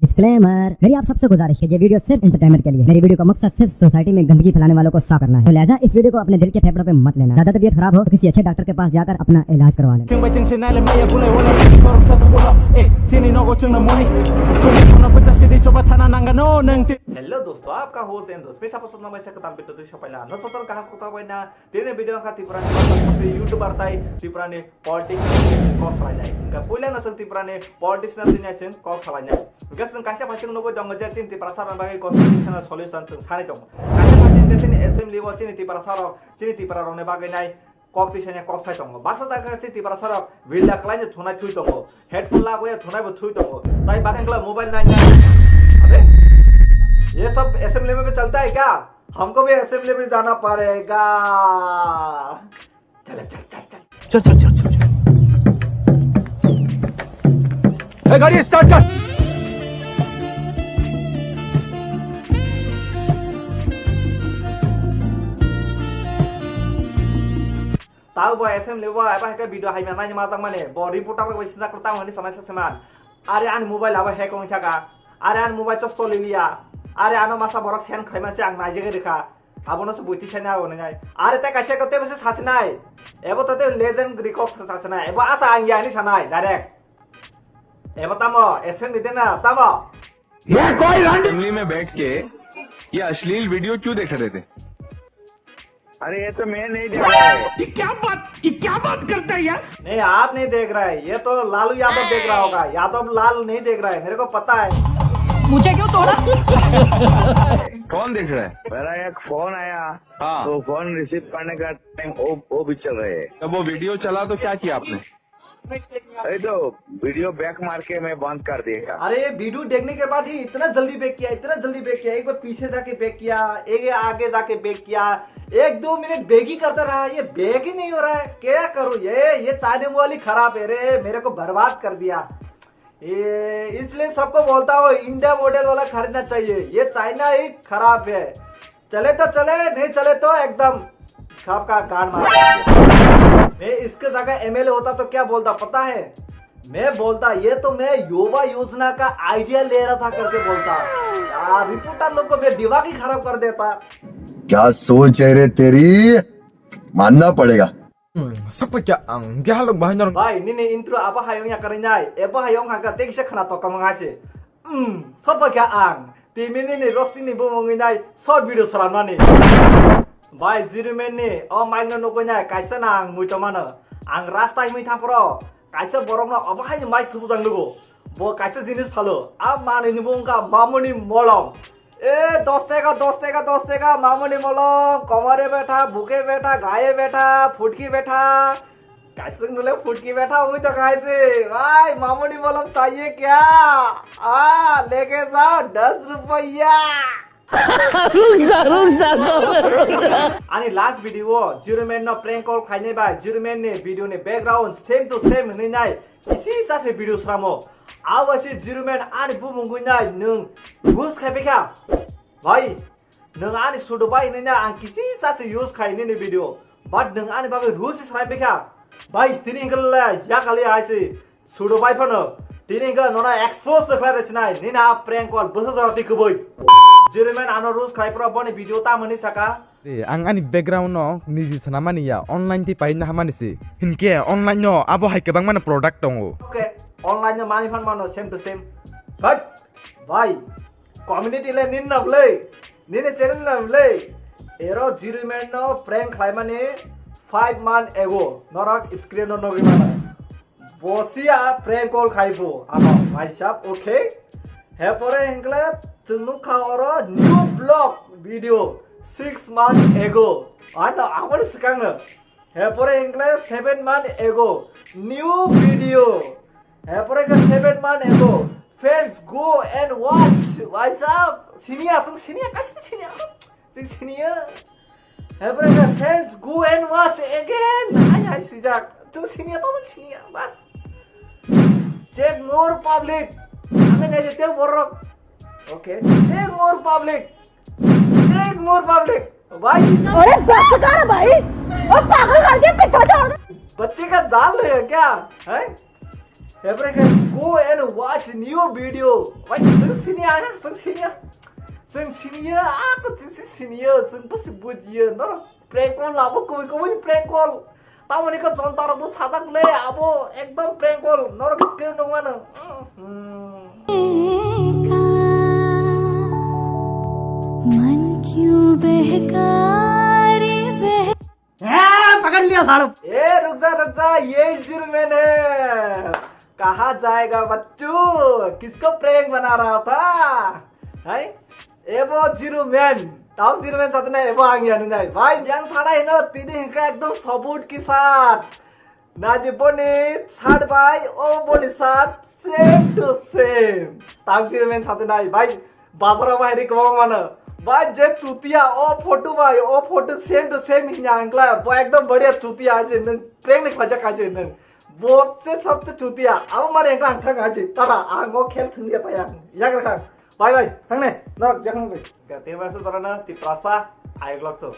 Disclaimer, मेरी आप सबसे गुजारिश है, ये वीडियो सिर्फ एंटरटेनमेंट के लिए। मेरी वीडियो का मकसद सिर्फ सोसाइटी में गंदगी फैलाने वालों को साफ करना है, तो लिहाजा इस वीडियो को अपने दिल के फेफड़ों पे मत लेना। ज्यादा तबीयत खराब हो तो किसी अच्छे डॉक्टर के पास जाकर अपना इलाज करवा लेना। हेलो दोस्तों, आपका होस्ट एंड दोस्त पेशा पसंद नंबर से कताम बिट्टू शपाइना न सोतल कहा कुता बना तेरे वीडियो का तिपुरा ने यूट्यूबर ताई तिपुरा ने पॉलिटिक्स को सलाइनाय का पहिला नसं तिपुरा ने पॉलिटिक्स न दिन्या चेन को सलाइनाय गसन काशा भाषण नको दंग जे चिन तिपुरा सारा बागै कन्स्टिट्युशनल सल्युशन जों सानै दं काशा भाषण देसिन एसेम्बली व चिन तिपुरा सारा चिन तिपुरा रने बागै नाय कक दिसने कक साइ दं बाक्सा जागा चिन तिपुरा सारा विला क्लाइन थुनाय थुइ दं हेडफोन लागो थुनाय ब थुइ दं ताई बागैंगला मोबाइल नाय अरे ये सब असेंबली में भी चलता है क्या? हमको भी असेंबली में जाना पड़ेगा। चल चल चल चल चल चल चल चल गाड़ी स्टार्ट कर। ताऊ बो असेंबली वो आबा है वीडियो हाई में नाइ मातंग माने बो रिपोर्टर को सिना करता हनी समय से समान अरे आन मोबाइल आबा हैक होई थाका अरे आन मोबाइल चस्तो ले लिया अरे आनो मासा बरक सेन खैमा से आं नाइजे रेखा आबोनो से बुइति सेना आबो नाय अरे ते कासे करते बसे सासनाय एबो तते लेजेंड रिकॉक सासनाय एबो आसा आं यानि सानाय डायरेक्ट एबो तामो एसेन निदेना तामो ये कोई असेंबली में बैठ के ये अश्लील वीडियो क्यों देख रहे थे? अरे ये तो मैं नहीं देख रहा है। ये क्या बात करता है यार? नहीं आप नहीं देख रहा है, ये तो लालू यादव देख रहा होगा। यादव लाल नहीं देख रहा है, मेरे को पता है। मुझे क्यों तोड़ा? कौन देख रहा है? मेरा एक फोन आया, हाँ। तो फोन रिसीव करने का टाइम वो भी चल रहे हैं। जब वो वीडियो चला तो क्या किया आपने? अरे तो वीडियो बैक मार के मैं बंद कर दिया। अरे वीडियो देखने के बाद ही इतना जल्दी बैक किया, इतना जल्दी बैक किया। एक बार पीछे जाके बैक किया, एक आगे जाके बैक किया, 1-2 मिनट बैक ही करता रहा। ये बैक ही नहीं हो रहा है, क्या करूं? ये चाइना वाली खराब है रे, मेरे को बर्बाद कर दिया। ये इसलिए सबको बोलता हूँ इंडिया मॉडल वाला खरीदना चाहिए। ये चाइना ही खराब है, चले तो चले, नहीं चले तो एकदम सबका गांड मार। मैं इसके जगह एमएलए होता तो क्या बोलता पता है? मैं बोलता ये तो मैं युवा योजना का आइडिया ले रहा था करके बोलता यार। रिपोर्टर लोग को मैं दिमाग ही खराब कर देता। क्या सोच है रे तेरी, मानना पड़ेगा। सब क्या क्या लोग भाई नर भाई नी intro apa hayong ya karinyai eba hayong haga tek se khana to kamangase सब क्या आंग तिमी नि रोस्ती नि बुमंगिनाय शॉर्ट वीडियो सलामनानि भाई जिरुमेन नि अ माइनो नगोनाय काइसा ना आं मुइतमानो आं रास्ता मै थांप्रो काइसा बरमना अब हाय माइक थुबुजां लोगो बो काइसा जिनिस फालो आ माने नि बुंगा मामुनि मलम ए 10 टाका मामुनि मलम कमरे बैठा भूखे बैठा घाये बैठा फुटकी बैठा कैसे बोले फुटकी बैठा हुई तो कैसे भाई मामुनि मलम चाहिए क्या? लेके जाओ 10 रुपया। आणि लास्ट वीडियो जिरोमैन न प्रैंक कॉल खाइने बा जिरोमैन ने वीडियो ने बैकग्राउंड सेम टू सेम हनैनाय इसी सासे वीडियो स्रामो आवसे जिरोमैन आनि बुमुंगुनाय नों घुस खाइबेखा भाई नों आनि सुदबाय हनैना आं किसी सासे यूज खाइने ने वीडियो बट नों आनि बागै रुस सराइबेखा भाई तिनी गल्ला या खाली आइसे सुदबाय फनो तिनी गल नोना एक्सपोज देखला रचनाय निना प्रैंक कॉल बस जरति कबै जिरोमैन आनो रुस खाइप्रो बने वीडियो ता मनि सका रे आं आनि बैकग्राउंड न निजि सना मानिया ऑनलाइन ति पाइना हामानिसि हिनके ऑनलाइन न आबो हाय केबां माने प्रोडक्ट दङ ओके ऑनलाइन न मानि फन मानो सेम टू सेम बट भाई कम्युनिटी ले निन नबले निने चैनल नबले एरो जिरोमैन न प्रैंक खाइ माने 5 months ago नरक स्क्रीन न नगि माने बसिया प्रैंक कॉल खाइबो आनो भाई साहब ओके हे परे हेंगले चुनु खावरो new vlog video 6 months ago आनो आवर सकांग हे परे हेंगले 7 months ago न्यू वीडियो हे परे के 7 months ago fans go and watch भाई साहब सिनिया कैसे सिनिया हे परे के fans go and watch again हाय सिजाक तू सिनिया तो सिनिया बस check more public हमें नहीं देते बोर्रक ओके check more public भाई अरे बस कर भाई और पागल कर दिया पीछे छोड़ बच्चे का जाल है क्या है everyone go and watch new video why sing senior ya sing senior aku senior sing pasti bujian no prank call abo koi prank call tahu ni kan contoh abo sadak le abo ekdom prank call no screen dong mana मन क्यों बहकारे बह पकड़ लिया साड़ू ए रुक जा ये जुर्मन है कहाँ जाएगा बच्चू किसको प्रैंक बना रहा था है एबो जुर्मन टाउन जुर्मन साथ ना एबो आंगिया नहीं भाई yang थाड़ा है ना तीन का एकदम सबूत के साथ नाजी बोनी साथ भाई ओ बोनी साथ सेम टू सेम टाउन जुर्मन साथ ना भाई बाजारा बाहरी कमांग माना भाई जे चुतिया ओ फोटो भाई ओ फोटो सेम टू सेम हिंया अंकला वो एकदम बढ़िया चुतिया आज न प्रेंग ने खजा काजे न वो से सब तो चुतिया अब मारे अंकला अंकला काजे तारा आंगो खेल थंगिया ताया या कर बाय बाय थंगने न जखन कहते वैसे तरह ना ती प्रासा आयग लगतो